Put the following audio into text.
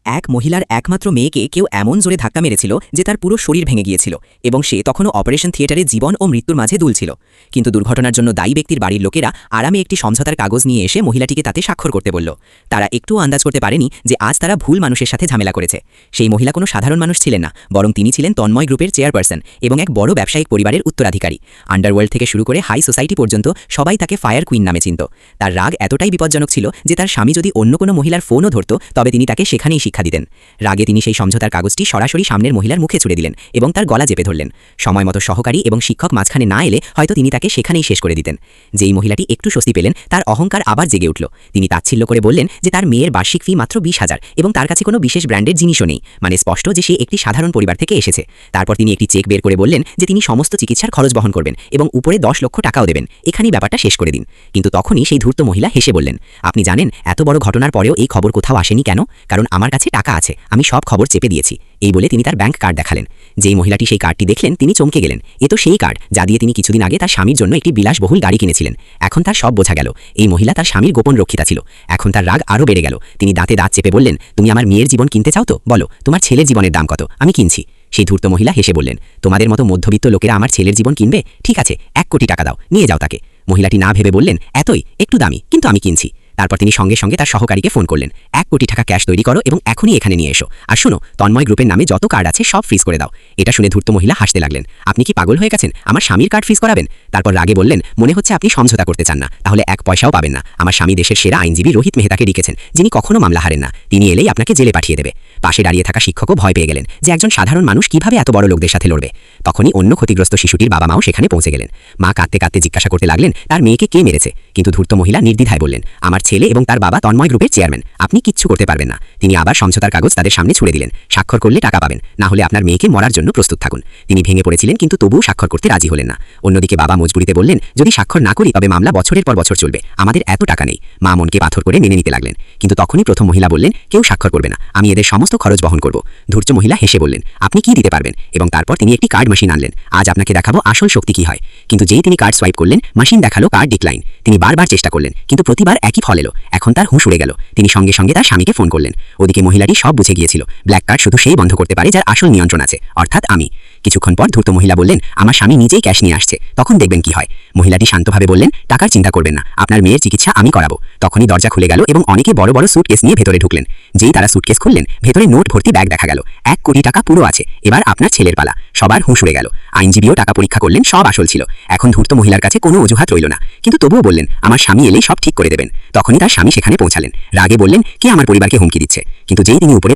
এক মহিলার একমাত্র মেয়েকে কেউ এমন জোরে ধাক্কা মেরেছিল যে তার পুরো শরীর ভেঙে গিয়েছিল এবং সে তখনও অপারেশন থিয়েটারে জীবন ও মৃত্যুর মাঝে দুলছিল। কিন্তু দুর্ঘটনার জন্য দায়ী ব্যক্তির বাড়ির লোকেরা আরামে একটি সমঝোতার কাগজ নিয়ে এসে মহিলাটিকে তাতে স্বাক্ষর করতে বলল। তারা একটুও আন্দাজ করতে পারেনি যে আজ তারা ভুল মানুষের সাথে ঝামেলা করেছে। সেই মহিলা কোনো সাধারণ মানুষ ছিলেন না, বরং তিনি ছিলেন তন্ময় গ্রুপের চেয়ারপারসন এবং এক বড় ব্যবসায়িক পরিবারের উত্তরাধিকারী। আন্ডারওয়ার্ল্ড থেকে শুরু করে হাই সোসাইটি পর্যন্ত সবাই তাকে ফায়ার কুইন নামে চিনত। তার রাগ এতটাই বিপজ্জনক ছিল যে তার স্বামী যদি অন্য কোনো মহিলার ফোনও ধরত তবে তিনি তাকে সেখানেই শিক্ষা দিতেন। রাগে তিনি সেই সমঝোতার কাগজটি সরাসরি সামনের মহিলার মুখে ছুড়ে দিলেন এবং তার গলা চেপে ধরলেন। সময়মতো সহকারী এবং শিক্ষক মাঝখানে না এলে হয়তো তিনি তাকে সেখানেই শেষ করে দিতেন। যেই মহিলাটি একটু স্বস্তি পেলেন তার অহংকার আবার জেগে উঠল। তিনি তাচ্ছিল্য করে বললেন যে তার মেয়ের বার্ষিক ফি মাত্র 20,000 এবং তার কাছে কোনো বিশেষ ব্র্যান্ডের জিনিসও নেই, মানে স্পষ্ট যে সে একটি সাধারণ পরিবার থেকে এসেছে। তারপর তিনি একটি চেক বের করে বললেন যে তিনি সমস্ত চিকিৎসার খরচ বহন করবেন এবং উপরে 10 লক্ষ টাকাও দেবেন। এখানেই ব্যাপারটা শেষ করে দিন। কিন্তু তখনই সেই ধূর্ত মহিলা হেসে বললেন, আপনি জানেন এত বড় ঘটনার পরেও এই খবর কোথাও আসেনি কেন? কারণ আমার কাছে টাকা আছে, আমি সব খবর চেপে দিয়েছি। এই বলে তিনি তার ব্যাংক কার্ড দেখালেন। যেই মহিলাটি সেই কার্ডটি দেখলেন তিনি চমকে গেলেন। এ তো সেই কার্ড যা দিয়ে তিনি কিছুদিন আগে তার স্বামীর জন্য একটি বিলাসবহুল গাড়ি কিনেছিলেন। এখন তার সব বোঝা গেল। এই মহিলা তার স্বামীর গোপন রক্ষিতা ছিল। এখন তার রাগ আরও বেড়ে গেল। তিনি দাঁতে দাঁত চেপে বললেন, তুমি আমার মেয়ের জীবন কিনতে চাও তো বলো, তোমার ছেলের জীবনের দাম কত, আমি কিনছি। সেই ধূর্ত মহিলা হেসে বললেন, তোমাদের মতো মধ্যবিত্ত লোকেরা আমার ছেলের জীবন কিনবে? ঠিক আছে, 1 কোটি টাকা দাও, নিয়ে যাও তাকে। মহিলাটি না ভেবে বললেন, এতই? একটু দামি, কিন্তু আমি কিনছি। তারপর তিনি সঙ্গে সঙ্গে তার সহকারীকে ফোন করলেন, 1 কোটি টাকা ক্যাশ তৈরি করো এবং এখনই এখানে নিয়ে এসো। আর শোনো, তন্ময় গ্রুপের নামে যত কার্ড আছে সব ফ্রিজ করে দাও। এটা শুনে ধূর্ত মহিলা হাসতে লাগলেন। আপনি কি পাগল হয়ে গেছেন? আমার স্বামীর কার্ড ফ্রিজ করাবেন? তারপর রাগে বললেন, মনে হচ্ছে আপনি সমঝোতা করতে চান না, তাহলে 1 পয়সাও পাবেন না। আমার স্বামী দেশের সেরা আইনজীবী রোহিত মেহতাকে ডেকেছেন, যিনি কখনো মামলা হারেন না। তিনি এলেই আপনাকে জেলে পাঠিয়ে দেবে। পাশে দাঁড়িয়ে থাকা শিক্ষকও ভয় পেয়ে গেলেন যে একজন সাধারণ মানুষ কিভাবে এত বড় লোকদের সাথে লড়বে। তখনই অন্য ক্ষতিগ্রস্ত শিশুটির বাবা মাও সেখানে পৌঁছে গেলেন। মা কাঁদতে কাঁদতে জিজ্ঞাসা করতে লাগলেন তার মেয়েকে কে মেরেছে। কিন্তু ধূর্ত মহিলা নির্দ্বিধায় বললেন, আমার ছেলে এবং তার বাবা তন্ময় গ্রুপের চেয়ারম্যান, আপনি কিচ্ছু করতে পারবেন না। তিনি আবার সমঝোতার কাগজ তাদের সামনে ছুড়ে দিলেন। স্বাক্ষর করলে টাকা পাবেন, না হলে আপনার মেয়েকে মরার জন্য প্রস্তুত থাকুন। তিনি ভেঙে পড়েছিলেন কিন্তু তবুও স্বাক্ষর করতে রাজি হলেন না। অন্যদিকে বাবা মজবুরিতে বললেন, যদি স্বাক্ষর না করি তবে মামলা বছরের পর বছর চলবে, আমাদের এত টাকা নেই। মা মনকে পাথর করে মেনে নিতে লাগলেন। কিন্তু তখনই প্রথম মহিলা বললেন, কেউ স্বাক্ষর করবে না, আমি এদের সমস্ত খরচ বহন করব। ধূর্ত মহিলা হেসে বললেন, আপনি কি দিতে পারবেন? এবং তারপর তিনি একটি কার্ড মেশিন আনলেন। আজ আপনাকে দেখাবো আসল শক্তি কি হয়। কিন্তু যেই তিনি কার্ড সোয়াইপ করলেন, মেশিন দেখালো কার্ড ডিক্লাইন। তিনি বারবার চেষ্টা করলেন কিন্তু প্রতিবার একই ফল এলো। এখন তার হুঁশ উড়ে গেল। তিনি সঙ্গে সঙ্গে তার স্বামীকে ফোন করলেন। ওদিকে মহিলাটি সব বুঝে গিয়েছিল, ব্ল্যাক কার্ড শুধু সেই বন্ধ করতে পারে যার আসল নিয়ন্ত্রণ আছে, অর্থাৎ আমি। কিছুক্ষণ পর ধূর্ত মহিলা বললেন, আমার স্বামী নিজেই ক্যাশ নিয়ে আসছে, তখন দেখবেন কি হয়। মহিলাটি শান্তভাবে বললেন, টাকার চিন্তা করবেন না, আপনার মেয়ের চিকিৎসা আমি করাবো। তখনই দরজা খুলে গেল এবং অনেকে বড় বড় সুটকেস নিয়ে ভেতরে ঢুকলেন। যেই তারা সুটকেস খুললেন, ভেতরে নোট ভর্তি ব্যাগ দেখা গেল। 1 কোটি টাকা পুরো আছে। এবার আপনার ছেলের পালা। সবার হুঁশ উড়ে গেল। আইনজীবীও টাকা পরীক্ষা করলেন, সব আসল ছিল। এখন ধূর্ত মহিলার কাছে কোনো অজুহাত রইল না। কিন্তু তবুও বললেন, আমার স্বামী এলেই সব ঠিক করে দেবেন। তখনই তার স্বামী সেখানে পৌঁছালেন। রাগে বললেন, কে আমার পরিবারকে হুমকি দিচ্ছে? কিন্তু যেই তিনি উপরে